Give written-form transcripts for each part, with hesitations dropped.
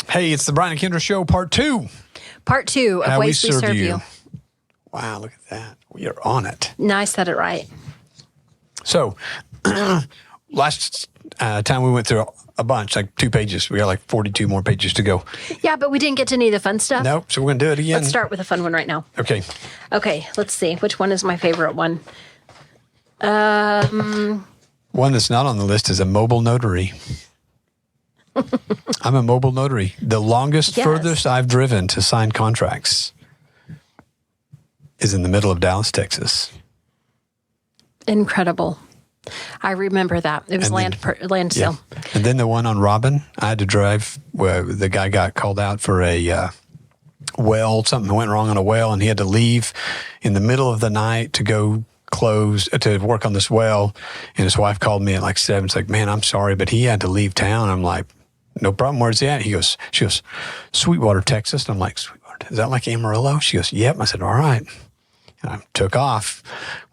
Hey, it's the Brian and Kendra Show, part 2. Part 2 of Ways We Serve You. Wow, look at that. We are on it. No, I said it right. So, last time we went through a bunch, like 2 pages. We got like 42 more pages to go. Yeah, but we didn't get to any of the fun stuff. Nope, so we're going to do it again. Let's start with a fun one right now. Okay. Okay, let's see. Which one is my favorite one? One that's not on the list is a mobile notary. I'm a mobile notary. The longest, furthest I've driven to sign contracts is in the middle of Dallas, Texas. Incredible. I remember that. It was land sale. Yeah. And then the one on Robin, I had to drive where the guy got called out for a well. Something went wrong on a well, and he had to leave in the middle of the night to go to work on this well. And his wife called me at like 7. It's like, man, I'm sorry, but he had to leave town. I'm like, no problem. Where's he at? She goes, Sweetwater, Texas. And I'm like, Sweetwater, is that like Amarillo? She goes, yep. I said, all right. And I took off,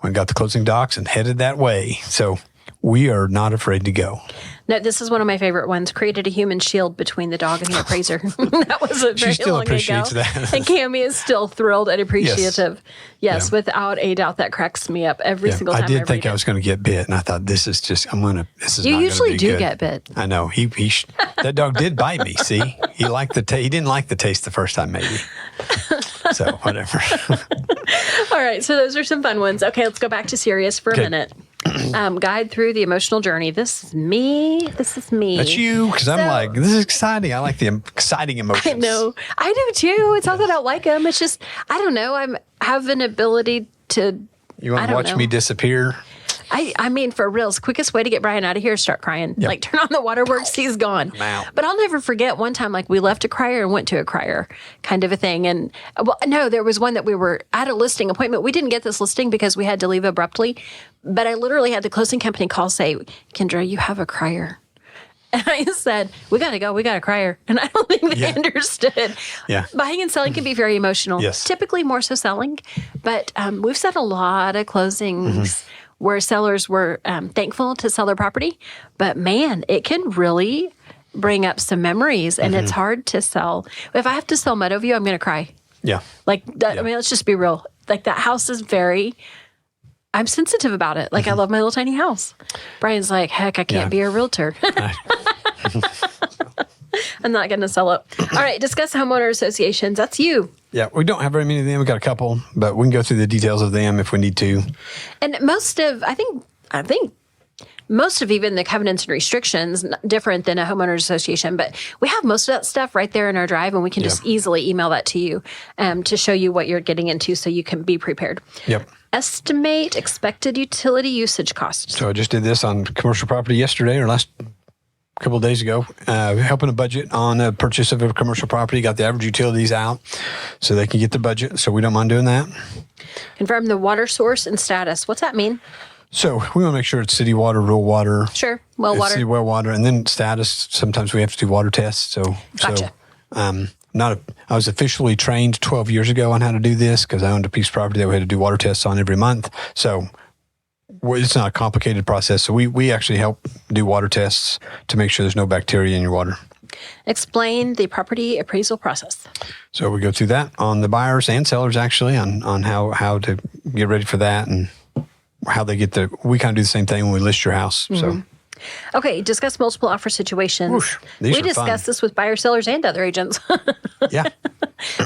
went and got the closing docs and headed that way. So we are not afraid to go. No, this is one of my favorite ones. Created a human shield between the dog and the appraiser. That was a very she still long appreciates ago. that. And Cammie is still thrilled and appreciative. Yes, Yeah. Without a doubt. That cracks me up every single time. I did think I was going to get bit, and I thought, this is not going to be good. You usually do get bit. I know. That dog did bite me, see? He didn't like the taste the first time, maybe. So, whatever. All right, so those are some fun ones. Okay, let's go back to serious for a minute. Guide through the emotional journey. This is me. That's you, because I'm like, this is exciting. I like the exciting emotions. I know. I do too. It's not that I don't like them. It's just, I don't know. I have an ability to. You want to watch me disappear? I mean, for reals, quickest way to get Brian out of here is start crying. Yep. Like, turn on the waterworks, he's gone. I'm out. But I'll never forget one time, like, we left a crier and went to a crier kind of a thing. And, well, no, there was one that we were at a listing appointment. We didn't get this listing because we had to leave abruptly. But I literally had the closing company call, say, Kendra, you have a crier. And I said, we got to go. We got a crier. And I don't think they understood. Yeah. Buying and selling can be very emotional. Yes. Typically more so selling. But we've said a lot of closings where sellers were thankful to sell their property. But, man, it can really bring up some memories. And it's hard to sell. If I have to sell Meadowview, I'm going to cry. Yeah. Like, that, I mean, let's just be real. Like, that house is I'm sensitive about it. Like, I love my little tiny house. Brian's like, heck, I can't be a realtor. I'm not going to sell it. All right, discuss homeowner associations. That's you. Yeah, we don't have very many of them. We got a couple, but we can go through the details of them if we need to. And most of, I think most of even the covenants and restrictions, different than a homeowners association, but we have most of that stuff right there in our drive, and we can just easily email that to you to show you what you're getting into so you can be prepared. Yep. Estimate expected utility usage costs. So I just did this on commercial property yesterday or last couple of days ago, helping a budget on a purchase of a commercial property, got the average utilities out so they can get the budget. So we don't mind doing that. Confirm the water source and status. What's that mean? So we want to make sure it's city water, rural water. Sure. Well water. City well water. And then status, sometimes we have to do water tests. Gotcha. I was officially trained 12 years ago on how to do this because I owned a piece of property that we had to do water tests on every month. So it's not a complicated process. So we actually help do water tests to make sure there's no bacteria in your water. Explain the property appraisal process. So we go through that on the buyers and sellers actually on how to get ready for that and how they get we kind of do the same thing when we list your house. So. Okay, discuss multiple offer situations. Whoosh, we discussed this with buyers, sellers, and other agents. Yeah.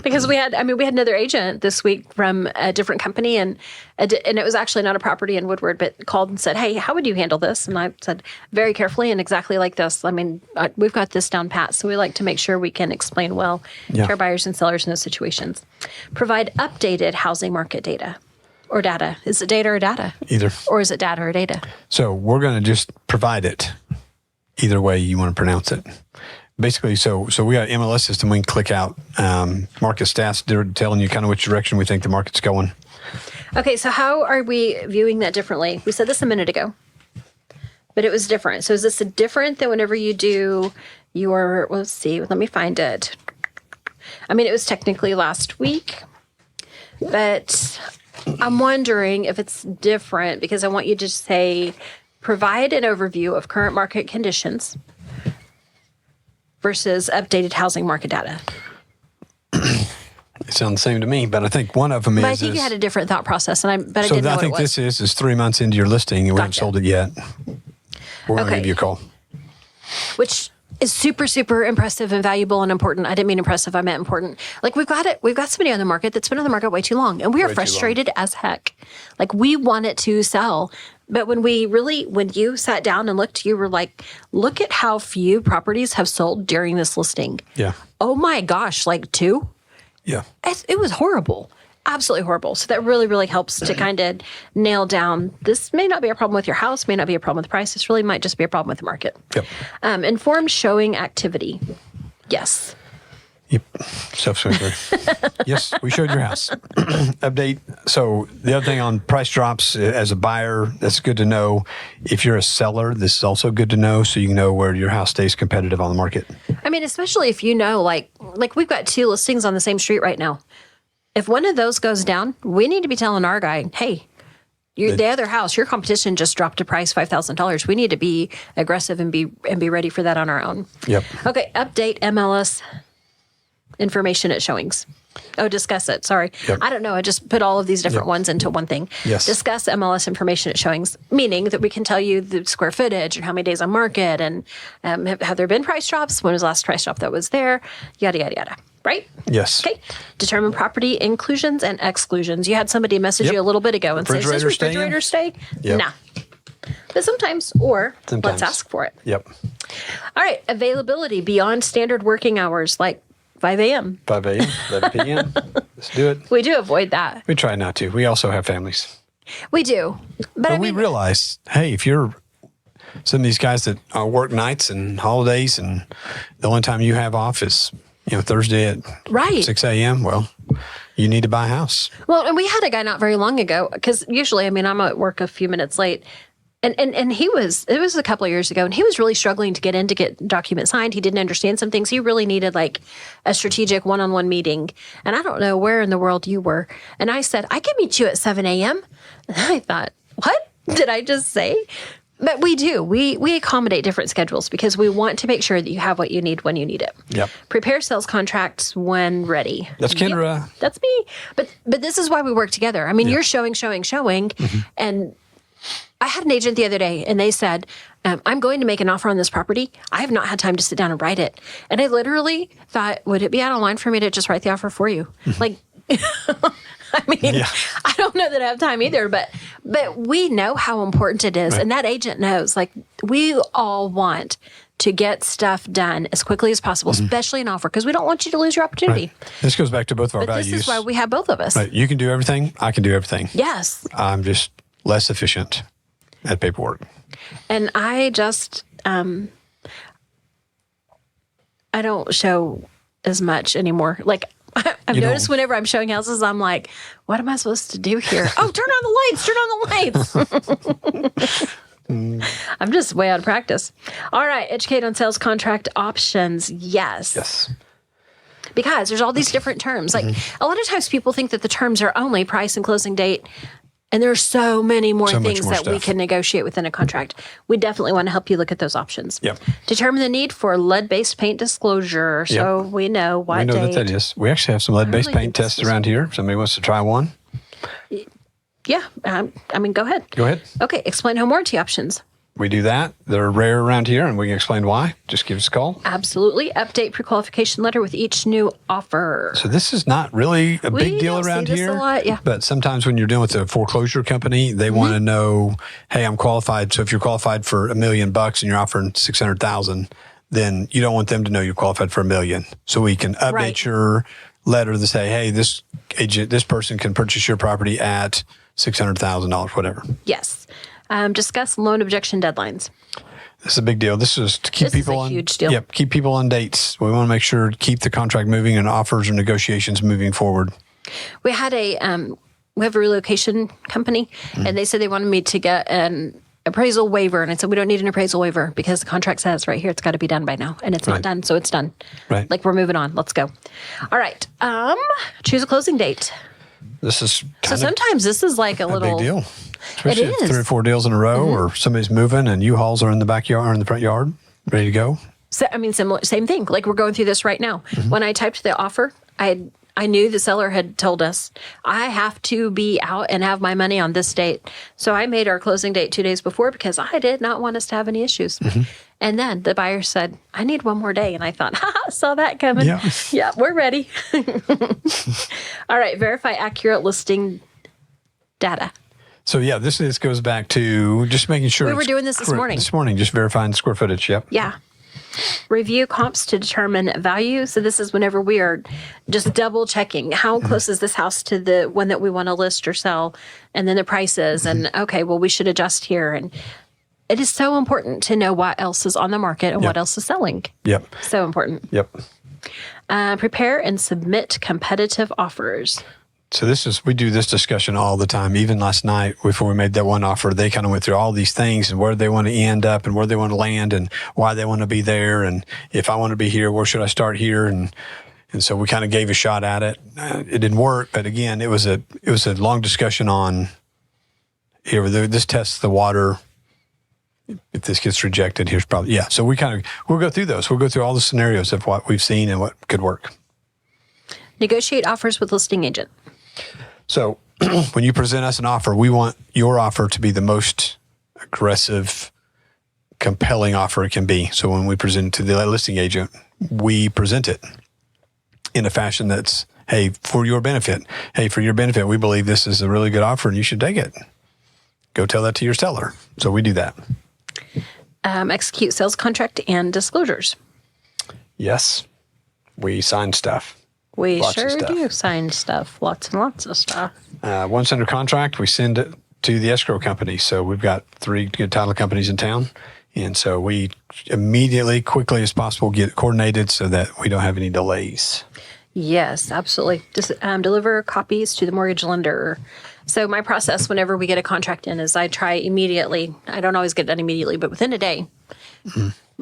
Because we had another agent this week from a different company, and it was actually not a property in Woodward, but called and said, hey, how would you handle this? And I said, very carefully and exactly like this. I mean, we've got this down pat, so we like to make sure we can explain well to our buyers and sellers in those situations. Provide updated housing market data. Or data. Is it data or data? Either. Or is it data or data? So we're going to just provide it either way you want to pronounce it. Basically, so we got an MLS system. We can click out market stats. They're telling you kind of which direction we think the market's going. Okay, so how are we viewing that differently? We said this a minute ago, but it was different. So is this different than whenever you do your, let's see, let me find it. I mean, it was technically last week, but I'm wondering if it's different because I want you to say, provide an overview of current market conditions. versus updated housing market data? It sounds the same to me, but I think one of them is. But I think you had a different thought process, but I didn't know I what think it was. this is 3 months into your listing and we haven't sold it yet. We're going to give you a call. Which is super, super impressive and valuable and important. I didn't mean impressive, I meant important. Like we've got somebody on the market that's been on the market way too long, and we are frustrated as heck. Like we want it to sell. But when you sat down and looked, you were like, look at how few properties have sold during this listing. Yeah. Oh my gosh, like 2? Yeah. It was horrible. Absolutely horrible. So that really, really helps to kind of nail down, this may not be a problem with your house, may not be a problem with the price. This really might just be a problem with the market. Yep. Informed showing activity. Yes. Yep. Self-explanatory. Yes, we showed your house. Update. So the other thing on price drops, as a buyer, that's good to know. If you're a seller, this is also good to know, so you can know where your house stays competitive on the market. I mean, especially if you know, like we've got 2 listings on the same street right now. If one of those goes down, we need to be telling our guy, hey, the other house, your competition just dropped a price $5,000. We need to be aggressive and be ready for that on our own. Yep. Okay, update MLS information at showings. Oh, discuss it. Sorry. Yep. I don't know. I just put all of these different ones into one thing. Yes. Discuss MLS information at showings, meaning that we can tell you the square footage and how many days on market and have there been price drops? When was the last price drop that was there? Yada, yada, yada. Right? Yes. Okay. Determine property inclusions and exclusions. You had somebody message you a little bit ago and say, "Does this refrigerator stay?" Yep. Nah. But sometimes, let's ask for it. Yep. All right. Availability beyond standard working hours, like 5 a.m. 5 a.m., 11 p.m. Let's do it. We do avoid that. We try not to. We also have families. We do. But I mean, we realize, hey, if you're some of these guys that work nights and holidays and the only time you have off is, Thursday at 6 a.m., well, you need to buy a house. Well, and we had a guy not very long ago, because usually, I'm at work a few minutes late. And it was a couple of years ago, and he was really struggling to get documents signed. He didn't understand some things. He really needed like a strategic one-on-one meeting. And I don't know where in the world you were. And I said, I can meet you at 7 a.m. And I thought, what did I just say? But we do. We accommodate different schedules because we want to make sure that you have what you need when you need it. Yep. Prepare sales contracts when ready. That's Kendra. Yep, that's me. But this is why we work together. I mean, you're showing, and I had an agent the other day, and they said, I'm going to make an offer on this property. I have not had time to sit down and write it. And I literally thought, would it be out of line for me to just write the offer for you? Like, I mean, I don't know that I have time either, but we know how important it is. Right. And that agent knows, like, we all want to get stuff done as quickly as possible, especially an offer, because we don't want you to lose your opportunity. Right. This goes back to both of our values. This is why we have both of us. Right. You can do everything. I can do everything. Yes. I'm just less efficient at paperwork. And I just, I don't show as much anymore. Like, I've noticed whenever I'm showing houses, I'm like, what am I supposed to do here? Oh, turn on the lights. I'm just way out of practice. All right. Educate on sales contract options. Yes. Because there's all these different terms. Like a lot of times people think that the terms are only price and closing date. And there's so many more things that we can negotiate within a contract. We definitely want to help you look at those options. Yep. Determine the need for lead-based paint disclosure. So we know what date. We know that is. We actually have some lead-based paint tests around here. If somebody wants to try one. Yeah. I mean, go ahead. Go ahead. Okay. Explain home warranty options. We do that. They're rare around here, and we can explain why. Just give us a call. Absolutely. Update pre-qualification letter with each new offer. So this is not really a big deal around here. A lot, yeah. But sometimes when you're dealing with a foreclosure company, they want to know, hey, I'm qualified. So if you're qualified for $1 million and you're offering $600,000, then you don't want them to know you're qualified for $1 million. So we can update your letter to say, hey, this person can purchase your property at $600,000, whatever. Yes. Discuss loan objection deadlines. This is a big deal. This is to keep people on. Huge deal. Yep, keep people on dates. We want to make sure to keep the contract moving and offers and negotiations moving forward. We had we have a relocation company, and they said they wanted me to get an appraisal waiver, and I said we don't need an appraisal waiver because the contract says right here it's got to be done by now, and it's not done, so it's done. Right. Like we're moving on. Let's go. All right. Choose a closing date. This is sometimes this is like a little big deal. Especially if 3 or 4 deals in a row, or somebody's moving and U-Hauls are in the backyard or in the front yard, ready to go. So, I mean, similar, same thing. Like we're going through this right now. When I typed the offer, I knew the seller had told us I have to be out and have my money on this date. So I made our closing date 2 days before because I did not want us to have any issues. And then the buyer said, I need one more day. And I thought, saw that coming. Yeah, we're ready. All right. Verify accurate listing data. So yeah, this goes back to just making sure we were doing this morning. This morning, just verifying the square footage. Yep. Yeah. Review comps to determine value. So this is whenever we are just double checking how close is this house to the one that we want to list or sell, and then the prices. And okay, well, we should adjust here. And it is so important to know what else is on the market and what else is selling. Yep. So important. Yep. Prepare and submit competitive offers. So we do this discussion all the time. Even last night, before we made that one offer, they kind of went through all these things and where they want to end up and where they want to land and why they want to be there. And if I want to be here, where should I start here? And so we kind of gave a shot at it. It didn't work, but again, it was a long discussion on here. This tests the water. If this gets rejected, here's probably So we'll go through those. We'll go through all the scenarios of what we've seen and what could work. Negotiate offers with listing agent. So when you present us an offer, we want your offer to be the most aggressive, compelling offer it can be. So when we present it to the listing agent, we present it in a fashion that's, hey, for your benefit. Hey, for your benefit, we believe this is a really good offer and you should take it. Go tell that to your seller. So we do that. Execute sales contract and disclosures. Yes. We sign stuff. We sure do sign stuff. Lots and lots of stuff. Once under contract, we send it to the escrow company. So we've got 3 good title companies in town. And so we immediately, quickly as possible, get it coordinated so that we don't have any delays. Yes, absolutely. Just deliver copies to the mortgage lender. So my process whenever we get a contract in is I try immediately. I don't always get it done immediately, but within a day,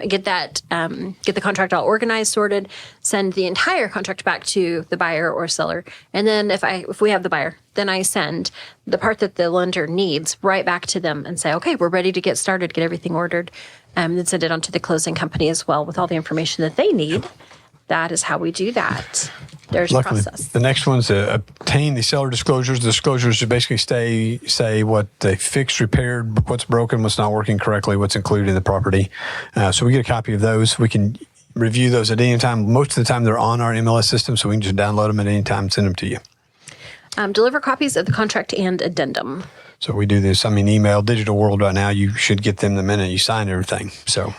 get the contract all organized, sorted, send the entire contract back to the buyer or seller. And then if we have the buyer, then I send the part that the lender needs right back to them and say, okay, we're ready to get started, get everything ordered, and then send it on to the closing company as well with all the information that they need. That is how we do that. There's a process. The next one's obtain the seller disclosures. The disclosures should basically say what they fixed, repaired, what's broken, what's not working correctly, what's included in the property. So we get a copy of those. We can review those at any time. Most of the time they're on our MLS system, so we can just download them at any time and send them to you. Deliver copies of the contract and addendum. So we do this. Email, digital world right now, you should get them the minute you sign everything. So,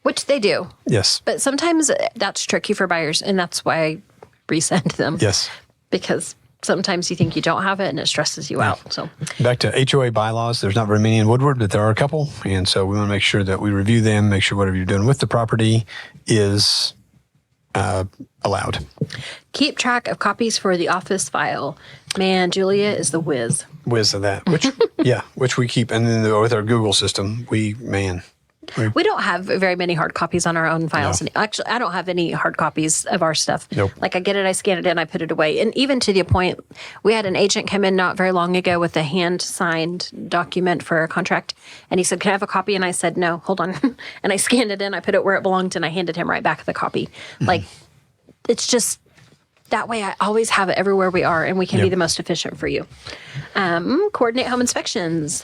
which they do. Yes. But sometimes that's tricky for buyers, and that's why I resend them. Yes. Because sometimes you think you don't have it, and it stresses you out. So back to HOA bylaws, there's not very many in Woodward, but there are a couple. And so we want to make sure that we review them, make sure whatever you're doing with the property is allowed. Keep track of copies for the office file. Man, Julia is the whiz. Whiz of that, which we keep. And then with our Google system, we don't have very many hard copies on our own files. No. Actually, I don't have any hard copies of our stuff. Nope. Like I get it, I scan it in, I put it away. And even to the point, we had an agent come in not very long ago with a hand-signed document for a contract. And he said, can I have a copy? And I said, no, hold on. And I scanned it in, I put it where it belonged, and I handed him right back the copy. Mm-hmm. Like, it's just that way I always have it everywhere we are, and we can be the most efficient for you. Coordinate home inspections.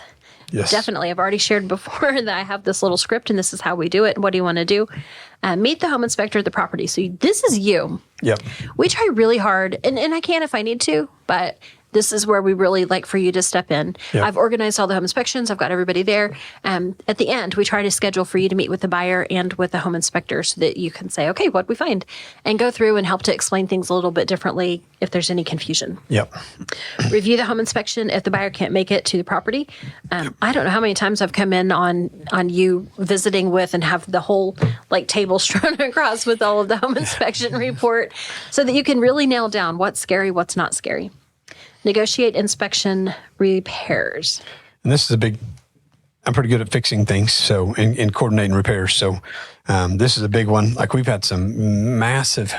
Yes. Definitely. I've already shared before that I have this little script and this is how we do it. What do you want to do? Meet the home inspector at the property. So this is you. Yep. We try really hard, and I can if I need to, but this is where we really like for you to step in. Yep. I've organized all the home inspections. I've got everybody there. At the end, we try to schedule for you to meet with the buyer and with the home inspector so that you can say, okay, what we find? And go through and help to explain things a little bit differently if there's any confusion. Yep. Review the home inspection if the buyer can't make it to the property. I don't know how many times I've come in on you visiting with and have the whole table strewn across with all of the home inspection report so that you can really nail down what's scary, what's not scary. Negotiate inspection repairs. And this is I'm pretty good at fixing things, so in coordinating repairs. So this is a big one. Like we've had some massive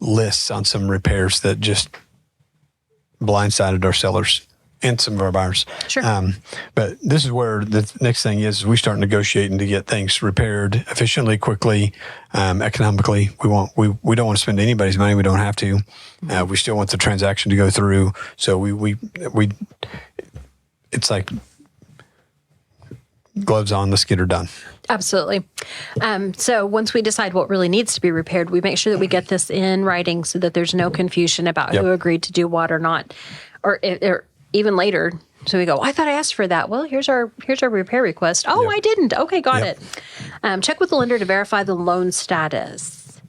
lists on some repairs that just blindsided our sellers. And some of our buyers. Sure. But this is where the next thing is we start negotiating to get things repaired efficiently, quickly, economically. We don't want to spend anybody's money. We don't have to. We still want the transaction to go through. So we it's like gloves on, let's get her done. Absolutely. So once we decide what really needs to be repaired, we make sure that we get this in writing so that there's no confusion about who agreed to do what or not, or even later. So we go, I thought I asked for that. Well, here's our repair request. Oh, I didn't. Okay, got it. Check with the lender to verify the loan status.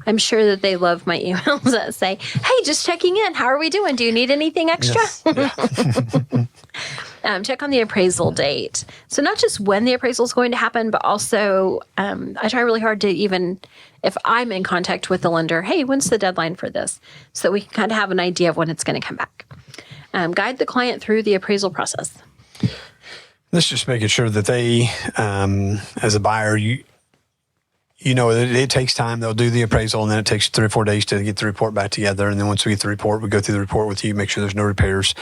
I'm sure that they love my emails that say, hey, just checking in. How are we doing? Do you need anything extra? Yes. Check on the appraisal date. So not just when the appraisal is going to happen, but also I try really hard to even, if I'm in contact with the lender, hey, when's the deadline for this? So we can kind of have an idea of when it's going to come back. Guide the client through the appraisal process. This is just making sure that they, as a buyer, it takes time. They'll do the appraisal, and then it takes 3 or 4 days to get the report back together. And then once we get the report, we go through the report with you, make sure there's no repairs.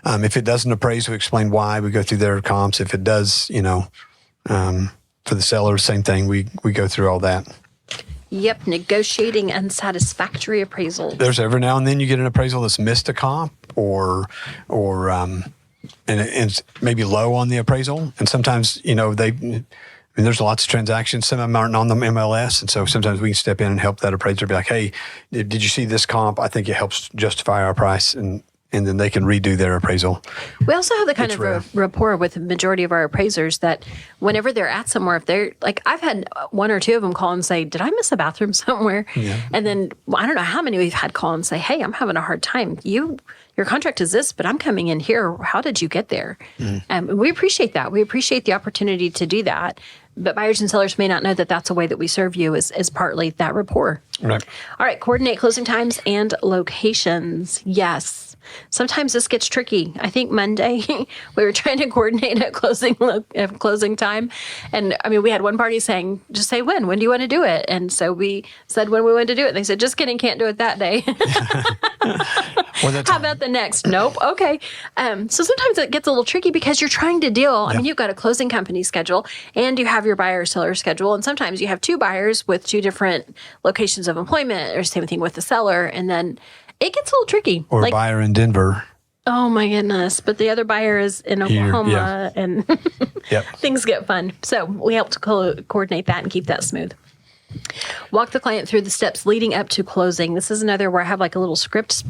If it doesn't appraise, we explain why. We go through their comps. If it does, for the seller, same thing. We go through all that. Yep, negotiating unsatisfactory appraisals. There's every now and then you get an appraisal that's missed a comp or and it's maybe low on the appraisal. And sometimes, there's lots of transactions. Some of them aren't on the MLS. And so sometimes we can step in and help that appraiser be like, hey, did you see this comp? I think it helps justify our price. And then they can redo their appraisal. We also have the kind of rapport with the majority of our appraisers that whenever they're at somewhere, if they're like, I've had 1 or 2 of them call and say, did I miss a bathroom somewhere? Yeah. And then I don't know how many we've had call and say, hey, I'm having a hard time. Your contract is this, but I'm coming in here. How did you get there? We appreciate that. We appreciate the opportunity to do that. But buyers and sellers may not know that that's a way that we serve you is partly that rapport. Right. All right. Coordinate closing times and locations. Yes. Sometimes this gets tricky. I think Monday we were trying to coordinate a closing time. And we had one party saying, just say when. When do you want to do it? And so we said when we wanted to do it. And they said, just kidding, can't do it that day. How about the next? Nope. Okay. So sometimes it gets a little tricky because you're trying to deal. You've got a closing company schedule and you have your buyer seller schedule. And sometimes you have 2 buyers with 2 different locations of employment, or same thing with the seller. And then it gets a little tricky. Or a buyer in Denver. Oh my goodness. But the other buyer is in Oklahoma and things get fun. So we help to coordinate that and keep that smooth. Walk the client through the steps leading up to closing. This is another where I have like a little script,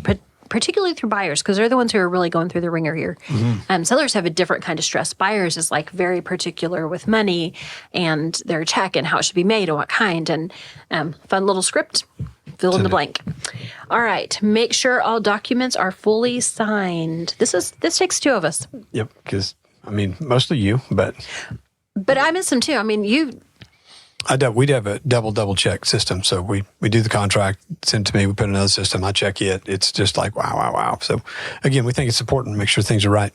particularly through buyers, because they're the ones who are really going through the ringer here. Sellers have a different kind of stress. Buyers is like very particular with money and their check and how it should be made and what kind. And fun little script. Fill in the blank. All right. Make sure all documents are fully signed. This takes 2 of us. Yep. Because mostly you, but I miss them too. We'd have a double check system. So we do the contract, send it to me, we put another system, I check it. It's just like, wow. So again, we think it's important to make sure things are right.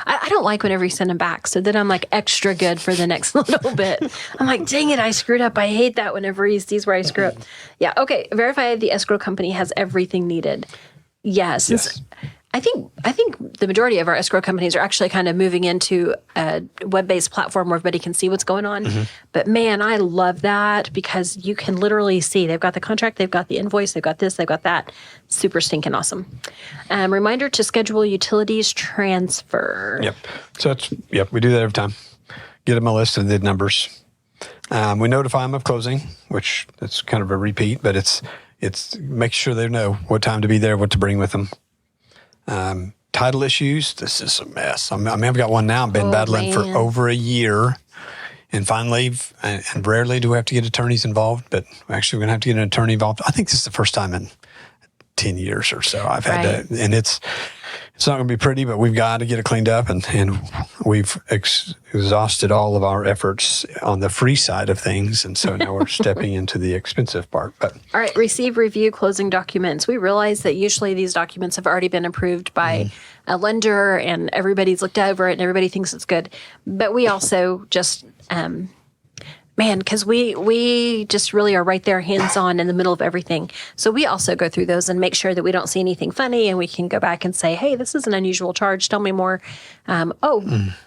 I don't like whenever you send them back. So then I'm like extra good for the next little bit. I'm like, dang it, I screwed up. I hate that whenever he sees where I screw up. Yeah. Okay. Verify the escrow company has everything needed. Yes. I think the majority of our escrow companies are actually kind of moving into a web-based platform where everybody can see what's going on. But man, I love that because you can literally see they've got the contract, they've got the invoice, they've got this, they've got that. Super stinking awesome. Reminder to schedule utilities transfer. Yep. So we do that every time. Get them a list of the numbers. We notify them of closing, which that's kind of a repeat, but it's make sure they know what time to be there, what to bring with them. Title issues, this is a mess. I've got one now. I've been battling for over a year. And finally, and rarely do we have to get attorneys involved, but actually we're going to have to get an attorney involved. I think this is the first time in 10 years or so I've had to, and it's not going to be pretty, but we've got to get it cleaned up, and we've exhausted all of our efforts on the free side of things, and so now we're stepping into the expensive part. But all right, receive, review, closing documents. We realize that usually these documents have already been approved by a lender, and everybody's looked over it, and everybody thinks it's good. But we also just Man, because we just really are right there, hands-on in the middle of everything. So we also go through those and make sure that we don't see anything funny, and we can go back and say, hey, this is an unusual charge. Tell me more.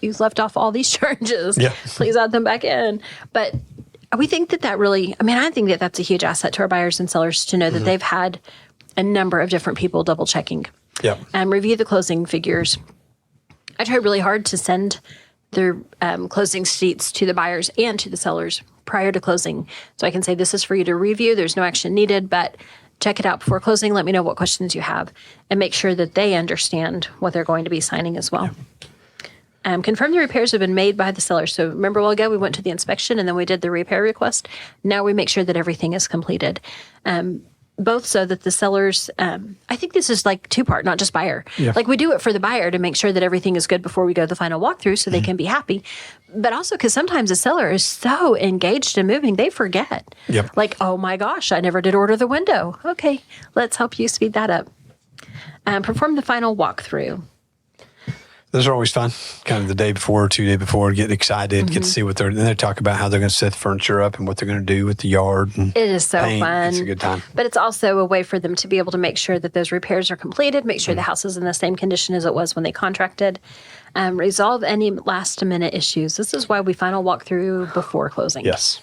You've left off all these charges. Yeah. Please add them back in. But we think that really, I think that that's a huge asset to our buyers and sellers to know that they've had a number of different people double-checking. Yep. Review the closing figures. I try really hard to send the closing sheets to the buyers and to the sellers prior to closing. So I can say, this is for you to review. There's no action needed, but check it out before closing. Let me know what questions you have and make sure that they understand what they're going to be signing as well. Confirm the repairs have been made by the seller. So remember a while ago, we went to the inspection and then we did the repair request. Now we make sure that everything is completed. Both so that the sellers, I think this is like two-part, not just buyer. Yeah. Like we do it for the buyer to make sure that everything is good before we go to the final walkthrough so they can be happy. But also because sometimes the seller is so engaged in moving, they forget. Yep. Like, oh my gosh, I never did order the window. Okay, let's help you speed that up. Perform the final walkthrough. Those are always fun. Kind of the day before, 2 days before, get excited, get to see what then they talk about how they're going to set the furniture up and what they're going to do with the yard. And it is so paint. fun. It's a good time. But it's also a way for them to be able to make sure that those repairs are completed, make sure the house is in the same condition as it was when they contracted, resolve any last minute issues. This is why we final walk through before closing. Yes.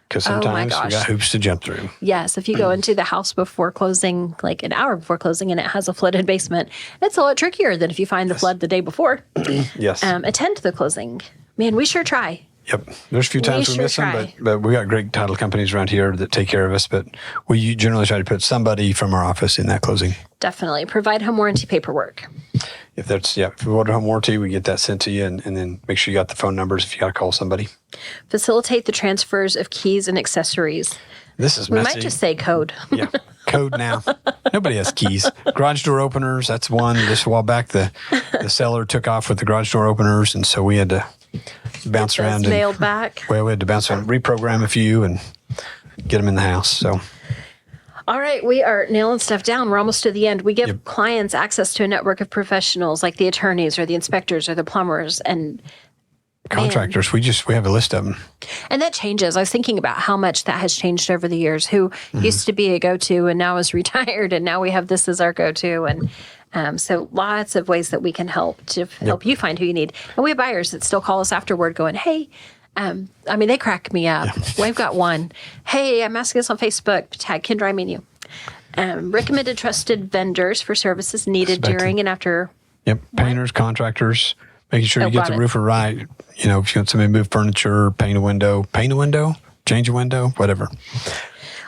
Because sometimes we got hoops to jump through. Yes. If you go into the house before closing, like an hour before closing, and it has a flooded basement, it's a lot trickier than if you find the flood the day before. Yes. Attend to the closing. Man, we sure try. Yep. There's a few times we miss them, but we got great title companies around here that take care of us. But we generally try to put somebody from our office in that closing. Definitely. Provide home warranty paperwork. If we order home warranty, we get that sent to you, and then make sure you got the phone numbers if you got to call somebody. Facilitate the transfers of keys and accessories. This is messy. We might just say code. Yeah, code now. Nobody has keys. Garage door openers, that's one. Just a while back, the seller took off with the garage door openers, and so we had to bounce around. Mailed back. Well, we had to bounce around, reprogram a few, and get them in the house. So. All right, we are nailing stuff down. We're almost to the end. We give clients access to a network of professionals like the attorneys or the inspectors or the plumbers and contractors. We have a list of them. And that changes. I was thinking about how much that has changed over the years. Who used to be a go-to and now is retired, and now we have this as our go-to. And so lots of ways that we can help to help you find who you need. And we have buyers that still call us afterward going, hey, they crack me up. Yeah. We've got one. Hey, I'm asking us on Facebook. Tag Kendra, I mean you. Recommended trusted vendors for services needed during and after. Yep. Painters, contractors, making sure you get the roofer right. You know, if you want somebody to move furniture, paint a window, change a window, whatever.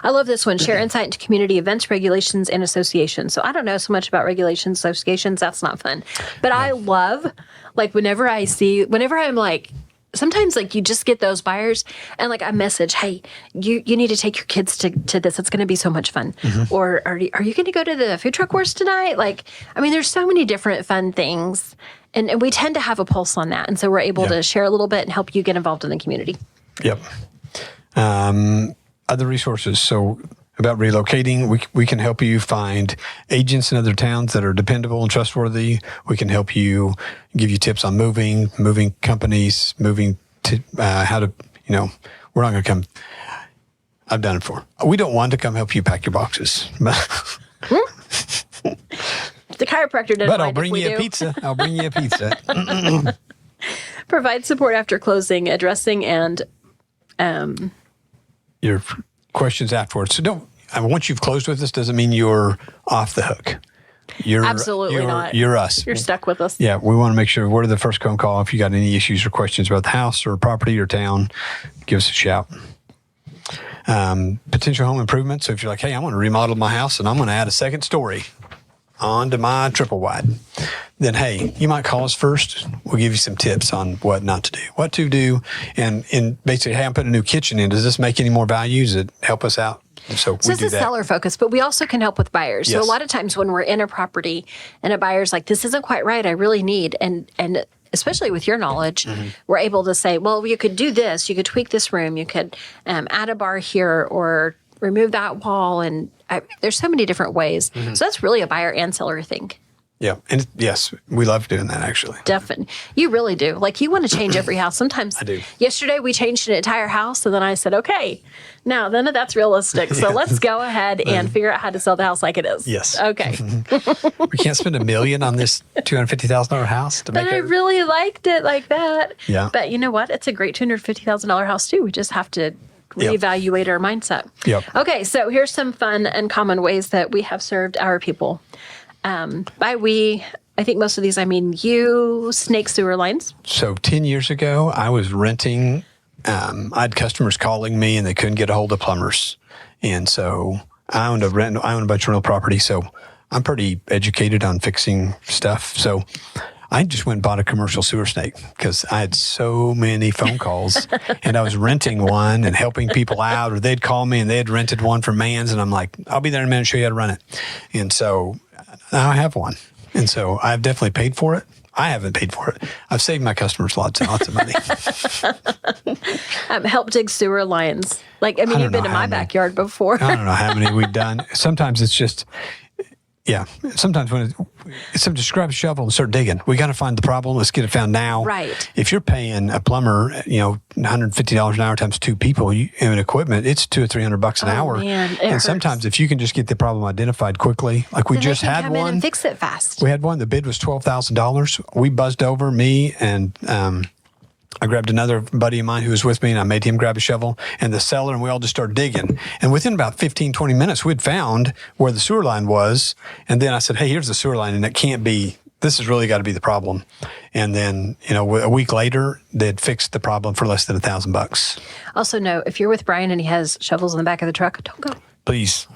I love this one. Share insight into community events, regulations, and associations. So I don't know so much about regulations, associations. That's not fun. But I love, whenever I'm like, sometimes you just get those buyers and a message, hey, you need to take your kids to this. It's going to be so much fun. Or are you going to go to the food truck wars tonight? There's so many different fun things. And we tend to have a pulse on that. And so we're able to share a little bit and help you get involved in the community. Yep. Other resources. So about relocating, we can help you find agents in other towns that are dependable and trustworthy. We can help you, give you tips on moving companies, how to, we're not going to come. I've done it before. We don't want to come help you pack your boxes. The chiropractor doesn't. But I'll bring you a pizza. I'll bring you a pizza. Provide support after closing, addressing, and your questions afterwards. So once you've closed with us, doesn't mean you're off the hook. Absolutely not. You're us. You're stuck with us. Yeah, we want to make sure we're the first phone call. If you got any issues or questions about the house or property or town, give us a shout. Potential home improvements. So if you're like, hey, I want to remodel my house and I'm going to add a second story onto my triple wide, then hey, you might call us first. We'll give you some tips on what not to do, what to do, and basically, hey, I'm putting a new kitchen in. Does this make any more value? Does it help us out? So this is seller focused, but we also can help with buyers. Yes. So a lot of times when we're in a property and a buyer's like, this isn't quite right, I really need, and especially with your knowledge, we're able to say, well, you could do this, you could tweak this room, you could add a bar here or remove that wall, and there's so many different ways. So that's really a buyer and seller thing. Yeah. And yes, we love doing that actually. Definitely. You really do. Like you want to change every house. Sometimes I do. Yesterday we changed an entire house and then I said, okay, now none of that's realistic. So let's go ahead and figure out how to sell the house like it is. Yes. Okay. We can't spend $1 million on this $250,000 house to But make I it. really liked it like that. Yeah. But you know what? It's a great $250,000 house too. We just have to reevaluate our mindset. Yep. Okay. So here's some fun and common ways that we have served our people. By we, I think most of these, I mean you, snake sewer lines. So 10 years ago, I was renting. I had customers calling me and they couldn't get a hold of plumbers. And so I owned a bunch of rental property. So I'm pretty educated on fixing stuff. So I just went and bought a commercial sewer snake because I had so many phone calls and I was renting one and helping people out, or they'd call me and they had rented one from Mann's. And I'm like, I'll be there in a minute, show you how to run it. And so now I have one. And so I've definitely paid for it. I haven't paid for it. I've saved my customers lots of money. Help dig sewer lines. Like, I mean, you've been to my backyard before. I don't know how many we've done. Sometimes it's just, sometimes when somebody just grab a shovel and start digging. We got to find the problem. Let's get it found now. Right. If you're paying a plumber, $150 an hour times 2 people and equipment, it's $200 or $300 an hour. Man, it and hurts. Sometimes if you can just get the problem identified quickly, like we Then just they can had come in one. and fix it fast. We had one. The bid was $12,000. We buzzed over, me and I grabbed another buddy of mine who was with me, and I made him grab a shovel and the seller, and we all just started digging. And within about 15, 20 minutes, we'd found where the sewer line was. And then I said, hey, here's the sewer line, and it can't be, this has really got to be the problem. And then, a week later, they'd fixed the problem for less than $1,000. Also, no, if you're with Brian and he has shovels in the back of the truck, don't go. Please,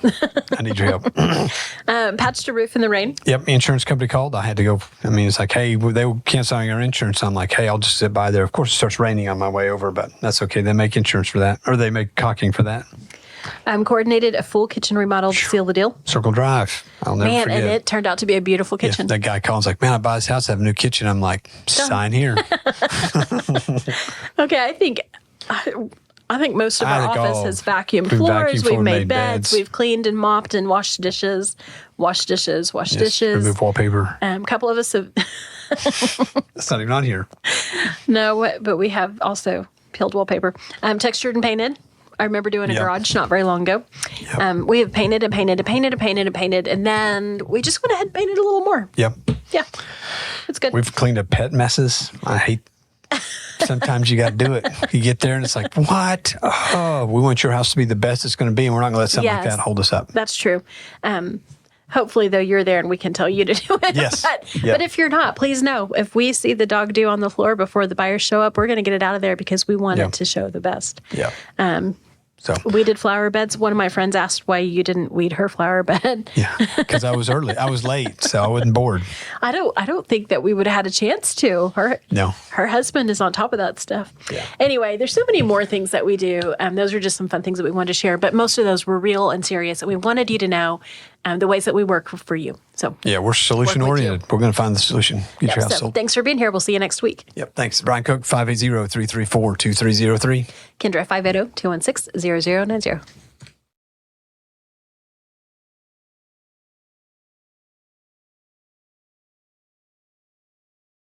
I need your help. Patched a roof in the rain. Yep, insurance company called. I had to go. I mean, it's like, hey, they were canceling our insurance. I'm like, hey, I'll just sit by there. Of course, it starts raining on my way over, but that's okay. They make insurance for that, or they make caulking for that. Coordinated a full kitchen remodel to seal the deal. Circle Drive. I'll never forget. And it turned out to be a beautiful kitchen. Yeah, that guy calls like, man, I buy this house, I have a new kitchen. I'm like, sign here. Okay, I think most of our office has vacuumed floors. We've made beds. We've cleaned and mopped and washed dishes. Remove wallpaper. A couple of us have. That's not even on here. No, but we have also peeled wallpaper. Textured and painted. I remember doing a garage not very long ago. Yep. We have painted and painted and painted and painted and painted, and then we just went ahead and painted a little more. Yep. Yeah, it's good. We've cleaned up pet messes. I hate. Sometimes you got to do it. You get there and it's like, what? Oh, we want your house to be the best it's going to be, and we're not going to let something like that hold us up. That's true. Hopefully, though, you're there and we can tell you to do it. Yes. But if you're not, please know, if we see the dog do on the floor before the buyers show up, we're going to get it out of there because we want it to show the best. Yeah. So we did flower beds. One of my friends asked why you didn't weed her flower bed. Yeah, because I was early. I was late, so I wasn't bored. I don't think that we would have had a chance to. Her husband is on top of that stuff. Yeah. Anyway, there's so many more things that we do. Those are just some fun things that we wanted to share, but most of those were real and serious, and we wanted you to know the ways that we work for you. So yeah, we're solution oriented. We're going to find the solution. Get your house sold. Thanks for being here. We'll see you next week. Yep. Thanks. Brian Cook, 580-334-2303. Kendra, 580-216-0090.